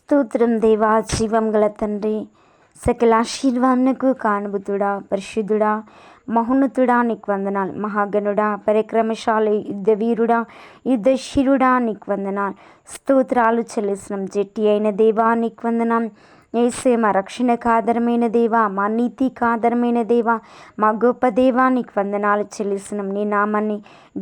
స్తోత్రం దేవా, జీవం గల తండ్రి, సకల ఆశీర్వాదమునకు కానుభూతుడా, పరిశుద్ధుడా, మహోన్నతుడా నీకు వందనాలు. మహాగణుడా, పరాక్రమశాలి, యుద్ధవీరుడా, యుద్ధశీరుడా నీకు వందనాలు. స్తోత్రాలు చెల్లిస్తున్నాం. జట్టి అయిన దేవా నీకు వందనాలు. యేసే మా రక్షణకు ఆధారమైన దేవా, మా నీతికి ఆధారమైన దేవా, మా గొప్ప దేవా నీకు వందనాలు చెల్లిస్తున్నాం. నీ నామాన్ని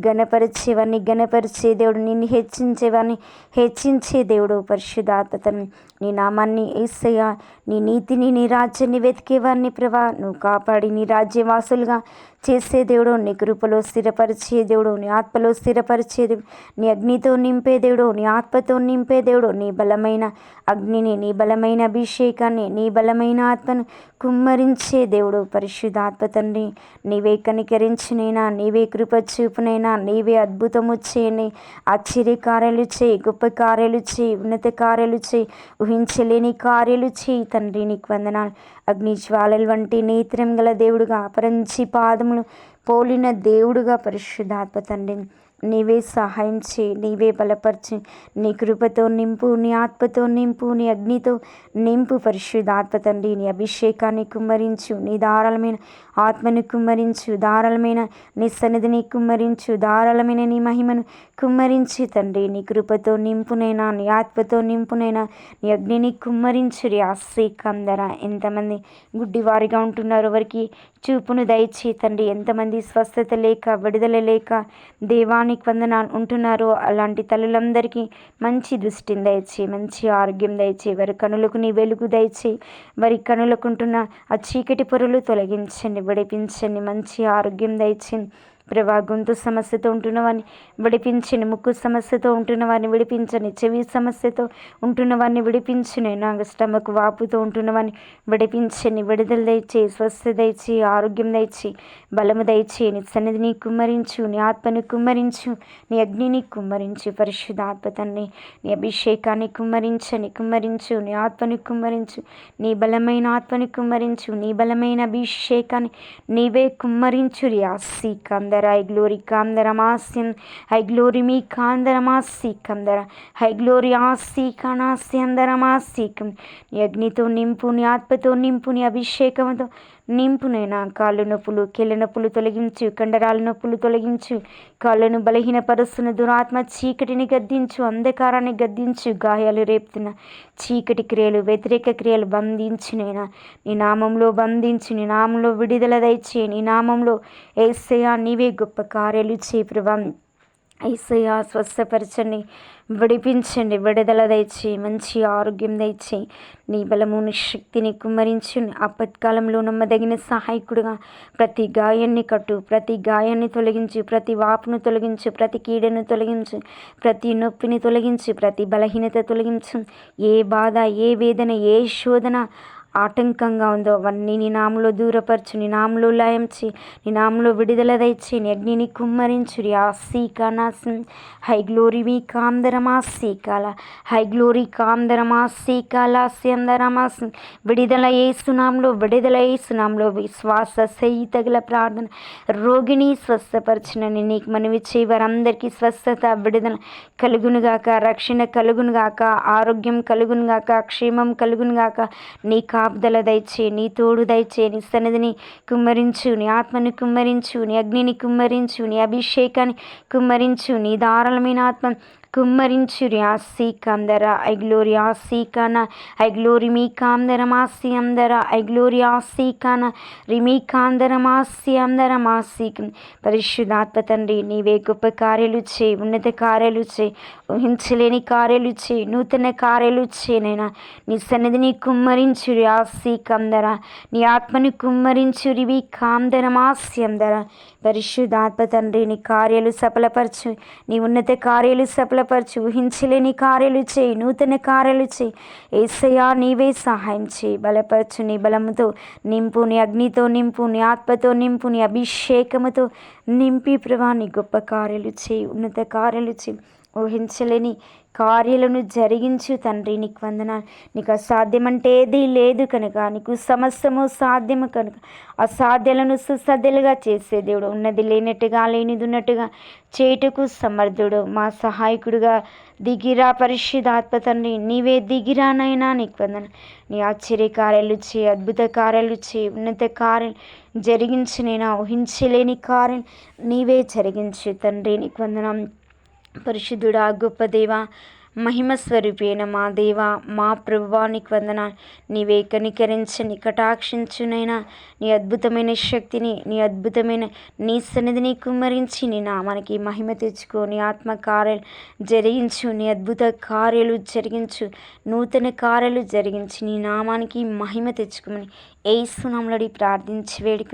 గణపరిచేవారిని గణపరిచే దేవుడు, నిన్ను హెచ్చించేవారిని హెచ్చించే దేవుడు పరిశుద్ధాత్మను. నీ నామాన్ని యేసయ్య, నీ నీతిని నీ రాజ్యాన్ని వెతికేవారిని ప్రభా నువ్వు కాపాడి నీ రాజ్యవాసులుగా చేసే దేవుడు, నీ కృపలో స్థిరపరిచే దేవుడు, నీ ఆత్మలో స్థిరపరిచే దేవుడు, నీ అగ్నితో నింపే దేవుడు, నీ ఆత్మతో నింపే దేవుడు, నీ బలమైన అగ్నిని, నీ బలమైన అభిషేకాన్ని, నీ బలమైన ఆత్మను కుమ్మరించే దేవుడు పరిశుద్ధాత్మ తండ్రి. నీవే కనికరించినైనా, నీవే కృప చూపునైనా, నీవే అద్భుతము చేయని, ఆశ్చర్య కార్యాలు చేయి, గొప్ప కార్యాలు చేయి, ఉన్నత కార్యాలు చేయి, ఊహించలేని కార్యాలు చేయి తండ్రి. నీకు వందనాలు. అగ్ని జ్వాలల వంటి నేత్రం గల దేవుడుగా, అపరంచి పాదములు పోలిన దేవుడుగా పరిశుద్ధాత్మ తండ్రి నీవే సహాయం చేయి, నీవే బలపరిచి, నీ కృపతో నింపు, నీ ఆత్మతో నింపు, నీ అగ్నితో నింపు పరిశుద్ధాత్మ తండ్రి. నీ అభిషేకాన్ని కుమ్మరించు, నీ ధారాళమైన ఆత్మను కుమ్మరించు, ధారాళమైన నీ సన్నిధిని కుమ్మరించు, ధారాళమైన నీ మహిమను కుమ్మరించి తండ్రి. నీ కృపతో నింపునైనా, నీ ఆత్మతో నింపునైనా, నీ అగ్నిని కుమ్మరించు రియాసి కందర. ఎంతమంది గుడ్డివారిగా ఉంటున్నారు, వారికి చూపును దయచే తండ్రి. ఎంతమంది స్వస్థత లేక, విడుదల లేక దేవానికి వందనాలు ఉంటున్నారో అలాంటి తల్లులందరికీ మంచి దృష్టిని దయచే, మంచి ఆరోగ్యం దయచే, వారి కనులకు నీ వెలుగు దయచే, వారి కనులకుంటున్న ఆ చీకటి పొరలు తొలగించండి, విడిపించండి, మంచి ఆరోగ్యం దయచండి ప్రభా. గొంతు సమస్యతో ఉంటున్న వారిని విడిపించండి, ముక్కు సమస్యతో ఉంటున్న వారిని విడిపించండి, చెవి సమస్యతో ఉంటున్న వారిని విడిపించండి, నా స్టమక్ వాపుతో ఉంటున్న వారిని విడిపించండి, విడుదల దయచే, స్వస్థ దయచే, ఆరోగ్యం దయచే, బలము దయచే. నీ సన్నిధిని కుమ్మరించు, నీ ఆత్మని కుమ్మరించు, నీ అగ్నిని కుమ్మరించు పరిశుద్ధాత్మ తండ్రి. నీ అభిషేకాన్ని కుమ్మరించు, నీ ఆత్మని కుమ్మరించు, నీ బలమైన ఆత్మని కుమ్మరించు, నీ బలమైన అభిషేకాన్ని నీవే కుమ్మరించు రియాసి కందర. ఐ గ్లోరీ కాందరమాస్యం, ఐ గ్లోరీ మీ కాందరమాసి కందర, ఐ గ్లోరీ ఆసి కనాసి అందరమాసికం. నీ అగ్నితో నింపు, నీ ఆత్మతో నింపు, నీ అభిషేకంతో నింపునైనా. కాళ్ళు నొప్పులు, కీళ్ళ నొప్పులు తొలగించు, కండరాల నొప్పులు తొలగించు, కాళ్ళను బలహీనపరుస్తున్న దురాత్మ చీకటిని గద్దించు, అంధకారాన్ని గద్దించు, గాయాలు రేపుతున్న చీకటి క్రియలు, వ్యతిరేక క్రియలు బంధించినైనా. నీ నామంలో బంధించు, నీ నామంలో విడుదల దయచే, నీ నామంలో యేసయ్యా నీవే గొప్ప కార్యాలు చేయి ప్రభా. యేసయ్యా స్వస్థపరచండి, విడిపించండి, విడుదల దయచే, మంచి ఆరోగ్యం దయచే. నీ బలము, నీ శక్తిని కుమ్మరించు. ఆపత్కాలంలో నమ్మదగిన సహాయకుడుగా ప్రతి గాయాన్ని కట్టు, ప్రతి గాయాన్ని తొలగించు, ప్రతి వాపును తొలగించు, ప్రతి కీడను తొలగించు, ప్రతి నొప్పిని తొలగించు, ప్రతి బలహీనత తొలగించు. ఏ బాధ, ఏ వేదన, ఏ శోధన ఆటంకంగా ఉందో అవన్నీ నీ నామంలో దూరపరచు, నీ నామంలో లయంచి, నీ నామంలో విడుదల దయచి, నీ అగ్నిని కుమ్మరించు రియాసి కనాసం. హై గ్లోరీ మీ కాందరమాసి కాల, హై గ్లోరీ కాందరమాసి కాలాసి అందరమాసి. విడుదల యేసునామంలో, విడుదల యేసునామంలో. విశ్వాస సహితగల ప్రార్థన. రోగిని స్వస్థపరచునని నీకు మనవి చేయి వారందరికీ స్వస్థత, విడుదల కలుగునుగాక, రక్షణ కలుగునుగాక, ఆరోగ్యం కలుగునుగాక, క్షేమం కలుగునుగాక. నీ కాపుదల దయచే, నీ తోడు దయచే, నీ సన్నిధిని కుమ్మరించు, నీ ఆత్మని కుమ్మరించు, నీ అగ్నిని కుమ్మరించు, నీ అభిషేకాన్ని కుమ్మరించు, నీ ధారాళమైన ఆత్మ కుమ్మరించు రియాసి కందర. ఐ గ్లోరీ ఆసి కాన, ఐ గ్లోరీ మీ కాందరమాసి అందర, ఐ గ్లోరీ ఆసి కాన రిమీ కాందరమాసి అందరమాసి. పరిశుద్ధాత్మ తండ్రి నీవే గొప్ప కార్యాలు చేయి, ఉన్నత కార్యాలు చేయి, ఊహించలేని కార్యాలు చేయి, నూతన కార్యాలు చేయనైనా. నీ సన్నిధిని కుమ్మరించు రియాసి కందర, నీ ఆత్మని కుమ్మరించు రివి కాందరమాసి అందర. పరిశుద్ధాత్మ తండ్రి నీ కార్యాలు సఫలపరచు, నీ ఉన్నత కార్యాలు సఫలపరచు, ఊహించలేని కార్యాలు చేయి, నూతన కార్యాలు చేయి. యేసయ్యా నీవే సహాయం చేయి, బలపరచు, నీ బలముతో నింపు, నీ అగ్నితో నింపు, నీ ఆత్మతో నింపు, నీ అభిషేకముతో నింపి ప్రభా నీ గొప్ప కార్యాలు చేయి, ఉన్నత కార్యాలు చేయి. ఊహించలేని కార్యాలను జరిగించు తండ్రి. నీకు వందనాలు. నీకు అసాధ్యమంటే ఏదీ లేదు కనుక, నీకు సమస్తము సాధ్యము కనుక అసాధ్యాలను సుసాధ్యాలుగా చేసే దేవుడు, ఉన్నది లేనట్టుగా లేనిది ఉన్నట్టుగా చేయుటకు సమర్థుడు. మా సహాయకుడుగా దిగిరా పరిశుద్ధాత్మ తండ్రి, నీవే దిగిరానైనా. నీకు వందనాలు. నీ ఆశ్చర్య కార్యాలు చేయి, అద్భుత కార్యాలు చేయి, ఉన్నత కార్యాలు జరిగించు. నేను ఊహించలేని కార్యం నీవే జరిగించు తండ్రి. నీకు వందనం. పరిశుద్ధుడా, గొప్ప దేవా, మహిమ స్వరూపేణ మా దేవా, మా ప్రభువా, నీకు వందనాలు. నీవే కనికరించని కటాక్షించునైనా నీ అద్భుతమైన శక్తిని, నీ అద్భుతమైన నీ సన్నిధిని కుమ్మరించి నీ నామానికి మహిమ తెచ్చుకో. నీ ఆత్మ కార్యాలు జరిగించు, నీ అద్భుత కార్యాలు జరిగించు, నూతన కార్యాలు జరిగించి నీ నామానికి మహిమ తెచ్చుకోమని యేసు నామములో ప్రార్థించి వేడుక